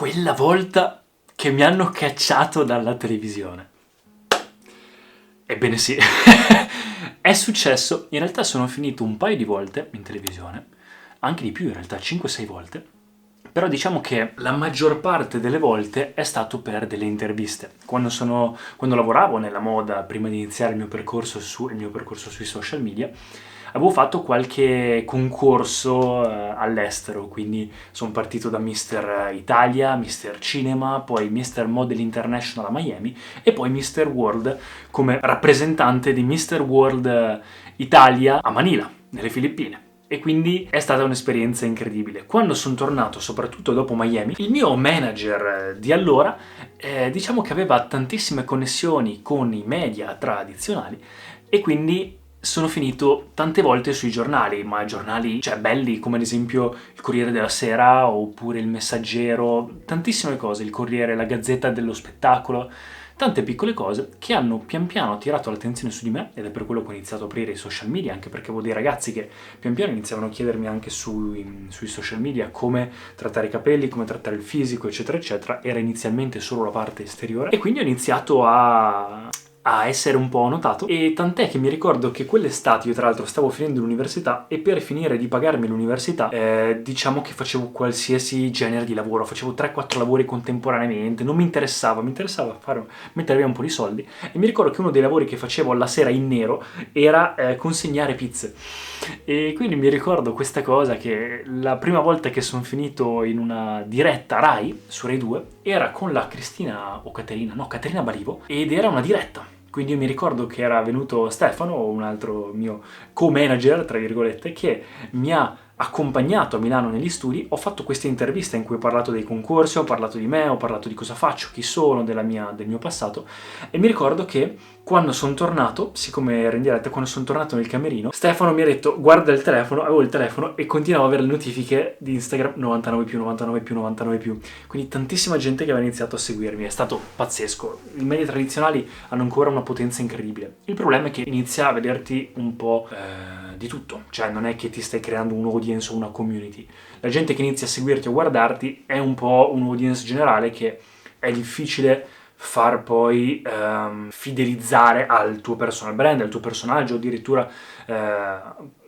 quella volta che mi hanno cacciato dalla televisione. Ebbene sì, è successo. In realtà sono finito un paio di volte in televisione, anche di più in realtà, 5-6 volte. Però diciamo che la maggior parte delle volte è stato per delle interviste. Quando lavoravo nella moda, prima di iniziare il mio percorso sui social media, avevo fatto qualche concorso all'estero, quindi sono partito da Mister Italia, Mister Cinema, poi Mister Model International a Miami e poi Mister World come rappresentante di Mister World Italia a Manila, nelle Filippine. E quindi è stata un'esperienza incredibile. Quando sono tornato, soprattutto dopo Miami, il mio manager di allora, diciamo che aveva tantissime connessioni con i media tradizionali e quindi sono finito tante volte sui giornali, ma giornali, cioè belli, come ad esempio il Corriere della Sera oppure il Messaggero, tantissime cose, il Corriere, la Gazzetta dello Spettacolo, tante piccole cose che hanno pian piano attirato l'attenzione su di me ed è per quello che ho iniziato a aprire i social media, anche perché avevo dei ragazzi che pian piano iniziavano a chiedermi anche sui social media come trattare i capelli, come trattare il fisico, eccetera, eccetera. Era inizialmente solo la parte esteriore e quindi ho iniziato a essere un po' notato, e tant'è che mi ricordo che quell'estate io tra l'altro stavo finendo l'università e per finire di pagarmi l'università diciamo che facevo qualsiasi genere di lavoro, facevo 3-4 lavori contemporaneamente, non mi interessava mettere via un po' di soldi, e mi ricordo che uno dei lavori che facevo alla sera in nero era consegnare pizze. E quindi mi ricordo questa cosa, che la prima volta che sono finito in una diretta Rai, su Rai 2, era con la Caterina Balivo, ed era una diretta. Quindi io mi ricordo che era venuto Stefano, un altro mio co-manager, tra virgolette, che mi ha accompagnato a Milano negli studi. Ho fatto queste interviste in cui ho parlato dei concorsi, ho parlato di me, ho parlato di cosa faccio, chi sono, del mio passato, e mi ricordo che quando sono tornato, siccome ero in diretta, quando sono tornato nel camerino, Stefano mi ha detto guarda il telefono, avevo il telefono e continuavo ad avere le notifiche di Instagram 99+, 99+, 99+, quindi tantissima gente che aveva iniziato a seguirmi, è stato pazzesco. I media tradizionali hanno ancora una potenza incredibile. Il problema è che inizia a vederti un po' di tutto, cioè non è che ti stai creando un audience o una community. La gente che inizia a seguirti o a guardarti è un po' un audience generale che è difficile far poi fidelizzare al tuo personal brand, al tuo personaggio, addirittura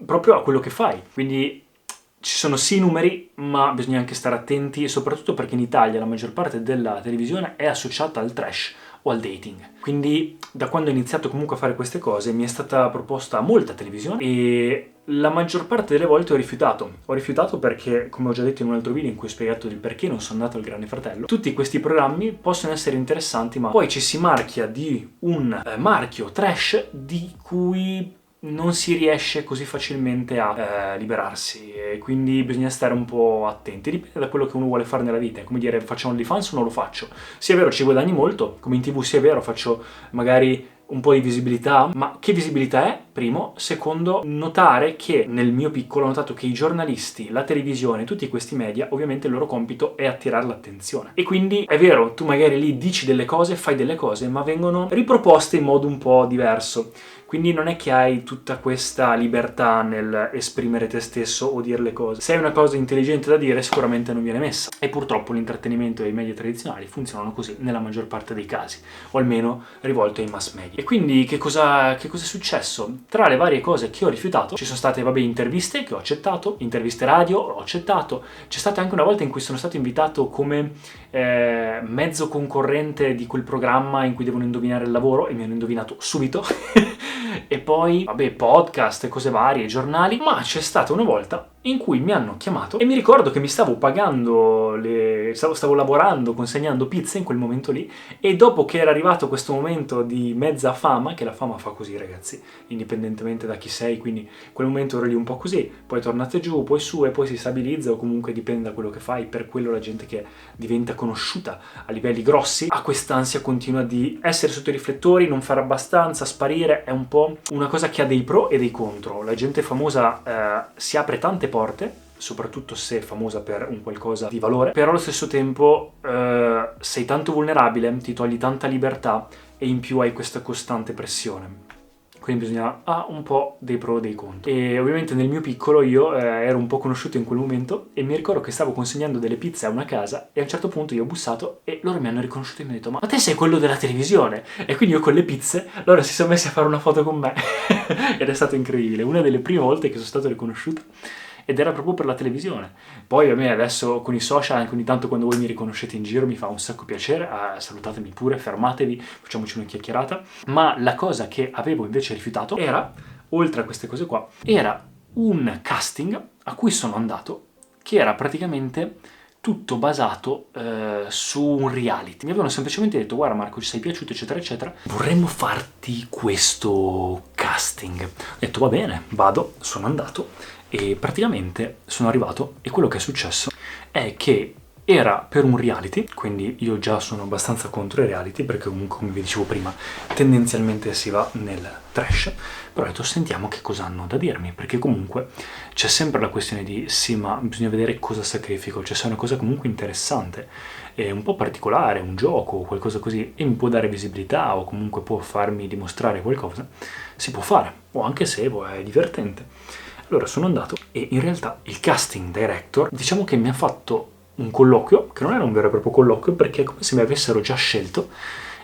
proprio a quello che fai. Quindi ci sono sì numeri, ma bisogna anche stare attenti, e soprattutto perché in Italia la maggior parte della televisione è associata al trash o al dating. Quindi da quando ho iniziato comunque a fare queste cose mi è stata proposta molta televisione e la maggior parte delle volte ho rifiutato. Ho rifiutato perché, come ho già detto in un altro video in cui ho spiegato il perché non sono andato al Grande Fratello, tutti questi programmi possono essere interessanti, ma poi ci si marchia di un marchio trash di cui non si riesce così facilmente a liberarsi, e quindi bisogna stare un po' attenti. Dipende da quello che uno vuole fare nella vita, è come dire faccio OnlyFans o non lo faccio. Sì è vero, ci guadagni molto, come in TV, sì è vero, faccio magari un po' di visibilità, ma che visibilità è? Primo. Secondo, notare che nel mio piccolo ho notato che i giornalisti, la televisione, tutti questi media, ovviamente il loro compito è attirare l'attenzione. E quindi è vero, tu magari lì dici delle cose, fai delle cose, ma vengono riproposte in modo un po' diverso. Quindi non è che hai tutta questa libertà nel esprimere te stesso o dire le cose. Se hai una cosa intelligente da dire, sicuramente non viene messa. E purtroppo l'intrattenimento e i media tradizionali funzionano così nella maggior parte dei casi, o almeno rivolto ai mass media. E quindi che cosa è successo? Tra le varie cose che ho rifiutato ci sono state, interviste che ho accettato, interviste radio ho accettato. C'è stata anche una volta in cui sono stato invitato come mezzo concorrente di quel programma in cui devono indovinare il lavoro, e mi hanno indovinato subito. E poi, podcast e cose varie, giornali, ma c'è stata una volta in cui mi hanno chiamato e mi ricordo che mi stavo pagando, stavo lavorando, consegnando pizze in quel momento lì, e dopo che era arrivato questo momento di mezza fama, che la fama fa così ragazzi, indipendentemente da chi sei, quindi quel momento ero lì un po' così, poi tornate giù, poi su, e poi si stabilizza, o comunque dipende da quello che fai. Per quello la gente che diventa conosciuta a livelli grossi ha quest'ansia continua di essere sotto i riflettori, non fare abbastanza, sparire. È un po' una cosa che ha dei pro e dei contro. La gente famosa si apre tante porte, soprattutto se è famosa per un qualcosa di valore, però allo stesso tempo sei tanto vulnerabile, ti togli tanta libertà e in più hai questa costante pressione. quindi ha un po' dei pro e dei contro. E ovviamente nel mio piccolo io ero un po' conosciuto in quel momento e mi ricordo che stavo consegnando delle pizze a una casa e a un certo punto io ho bussato e loro mi hanno riconosciuto e mi hanno detto: ma te sei quello della televisione? E quindi io con le pizze, loro si sono messi a fare una foto con me ed è stato incredibile, una delle prime volte che sono stato riconosciuto. Ed era proprio per la televisione. Poi a me adesso con i social, anche ogni tanto quando voi mi riconoscete in giro, mi fa un sacco piacere, salutatemi pure, fermatevi, facciamoci una chiacchierata. Ma la cosa che avevo invece rifiutato era, oltre a queste cose qua, era un casting a cui sono andato, che era praticamente tutto basato su un reality. Mi avevano semplicemente detto: guarda Marco, ci sei piaciuto, eccetera eccetera, vorremmo farti questo casting. Ho detto: va bene, vado. Sono andato e praticamente sono arrivato e quello che è successo è che era per un reality, quindi io già sono abbastanza contro i reality perché comunque, come vi dicevo prima, tendenzialmente si va nel trash, però ho detto sentiamo che cosa hanno da dirmi, perché comunque c'è sempre la questione di sì, ma bisogna vedere cosa sacrifico, cioè se è una cosa comunque interessante, è un po' particolare, un gioco o qualcosa così e mi può dare visibilità o comunque può farmi dimostrare qualcosa, si può fare, o anche se è divertente. Allora sono andato e in realtà il casting director diciamo che mi ha fatto un colloquio, che non era un vero e proprio colloquio perché è come se mi avessero già scelto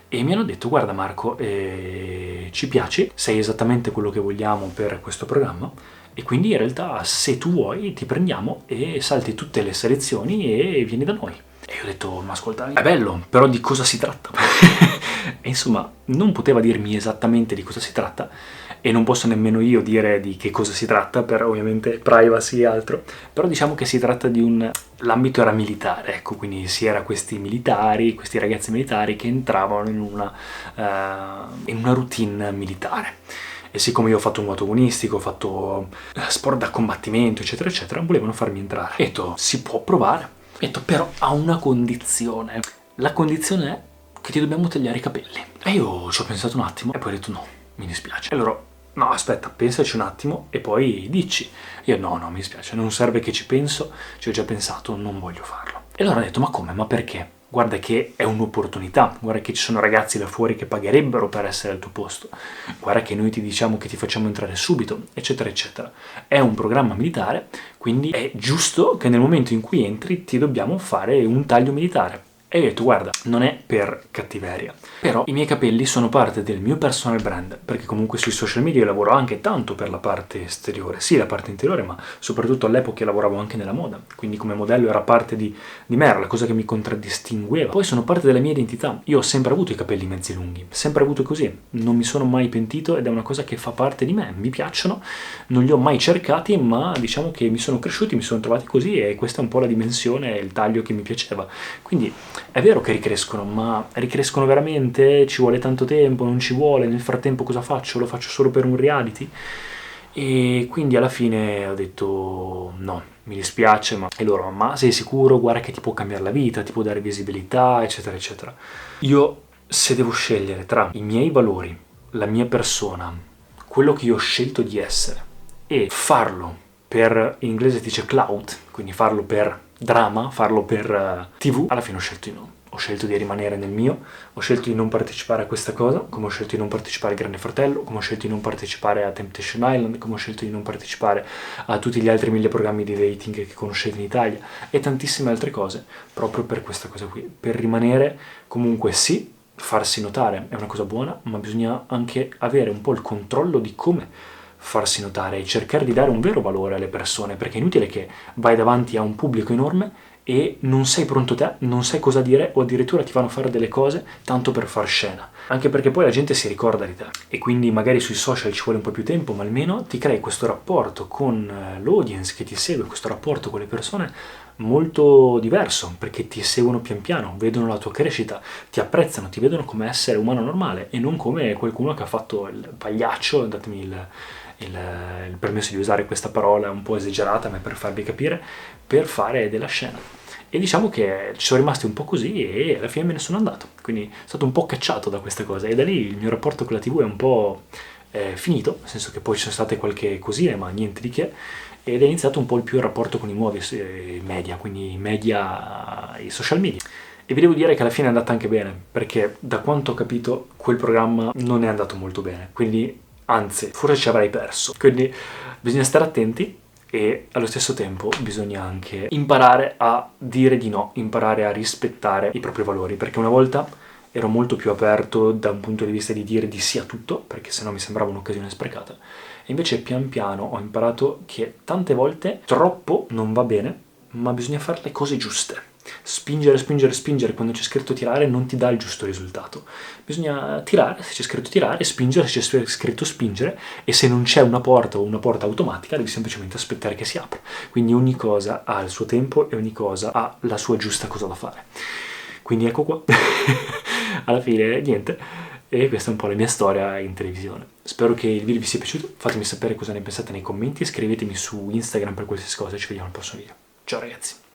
e mi hanno detto: guarda Marco, ci piaci, sei esattamente quello che vogliamo per questo programma e quindi in realtà se tu vuoi ti prendiamo e salti tutte le selezioni e vieni da noi. E io ho detto: ma ascolta, è bello, però di cosa si tratta? E insomma non poteva dirmi esattamente di cosa si tratta e non posso nemmeno io dire di che cosa si tratta per ovviamente privacy e altro, però diciamo che si tratta di l'ambito era militare, ecco, quindi si era questi militari, questi ragazzi militari che entravano in una routine militare. E siccome io ho fatto nuoto agonistico, ho fatto sport da combattimento, eccetera, eccetera, volevano farmi entrare. E ho detto: si può provare. Ho detto: però ha una condizione. La condizione è che ti dobbiamo tagliare i capelli. E io ci ho pensato un attimo e poi ho detto: no, mi dispiace. E loro: no, aspetta, pensaci un attimo e poi dici. Io: no, mi dispiace, non serve che ci penso, ci ho già pensato, non voglio farlo. E loro hanno detto: ma come, ma perché? Guarda che è un'opportunità, guarda che ci sono ragazzi là fuori che pagherebbero per essere al tuo posto, guarda che noi ti diciamo che ti facciamo entrare subito, eccetera, eccetera. È un programma militare, quindi è giusto che nel momento in cui entri ti dobbiamo fare un taglio militare. E io ho detto: guarda, non è per cattiveria, però i miei capelli sono parte del mio personal brand, perché comunque sui social media io lavoro anche tanto per la parte esteriore, sì la parte interiore, ma soprattutto all'epoca lavoravo anche nella moda, quindi come modello era parte di me, era la cosa che mi contraddistingueva. Poi sono parte della mia identità, io ho sempre avuto i capelli mezzi lunghi, sempre avuto così, non mi sono mai pentito ed è una cosa che fa parte di me, mi piacciono, non li ho mai cercati, ma diciamo che mi sono cresciuti, mi sono trovati così e questa è un po' la dimensione e il taglio che mi piaceva. Quindi è vero che ricrescono, ma ricrescono veramente? Ci vuole tanto tempo? Non ci vuole? Nel frattempo cosa faccio? Lo faccio solo per un reality? E quindi alla fine ho detto: no, mi dispiace, ma... E loro: ma sei sicuro? Guarda che ti può cambiare la vita, ti può dare visibilità, eccetera, eccetera. Io, se devo scegliere tra i miei valori, la mia persona, quello che io ho scelto di essere, e farlo per, in inglese si dice clout, quindi farlo per drama, farlo per TV, alla fine ho scelto di no. Ho scelto di rimanere nel mio, ho scelto di non partecipare a questa cosa, come ho scelto di non partecipare al Grande Fratello, come ho scelto di non partecipare a Temptation Island, come ho scelto di non partecipare a tutti gli altri 1000 programmi di dating che conoscete in Italia e tantissime altre cose, proprio per questa cosa qui, per rimanere comunque sì, farsi notare è una cosa buona, ma bisogna anche avere un po' il controllo di come farsi notare e cercare di dare un vero valore alle persone, perché è inutile che vai davanti a un pubblico enorme e non sei pronto te, non sai cosa dire o addirittura ti fanno fare delle cose tanto per far scena, anche perché poi la gente si ricorda di te e quindi magari sui social ci vuole un po' più tempo, ma almeno ti crei questo rapporto con l'audience che ti segue, questo rapporto con le persone molto diverso, perché ti seguono pian piano, vedono la tua crescita, ti apprezzano, ti vedono come essere umano normale e non come qualcuno che ha fatto il pagliaccio, datemi il permesso di usare questa parola un po' esagerata, ma per farvi capire, per fare della scena. E diciamo che ci sono rimasti un po' così e alla fine me ne sono andato, quindi sono stato un po' cacciato da questa cosa e da lì il mio rapporto con la TV è un po' finito, nel senso che poi ci sono state qualche cosine, ma niente di che, ed è iniziato un po' il più il rapporto con i nuovi media, quindi i media, i social media. E vi devo dire che alla fine è andata anche bene, perché da quanto ho capito quel programma non è andato molto bene, quindi anzi, forse ci avrai perso. Quindi bisogna stare attenti e allo stesso tempo bisogna anche imparare a dire di no, imparare a rispettare i propri valori, perché una volta ero molto più aperto da un punto di vista di dire di sì a tutto, perché sennò mi sembrava un'occasione sprecata, e invece pian piano ho imparato che tante volte troppo non va bene, ma bisogna fare le cose giuste. Spingere, spingere, spingere quando c'è scritto tirare non ti dà il giusto risultato. Bisogna tirare se c'è scritto tirare, spingere se c'è scritto spingere, e se non c'è una porta o una porta automatica devi semplicemente aspettare che si apra. Quindi ogni cosa ha il suo tempo e ogni cosa ha la sua giusta cosa da fare. Quindi ecco qua, alla fine niente, e questa è un po' la mia storia in televisione. Spero che il video vi sia piaciuto, fatemi sapere cosa ne pensate nei commenti, iscrivetemi su Instagram per qualsiasi cosa, ci vediamo al prossimo video. Ciao ragazzi!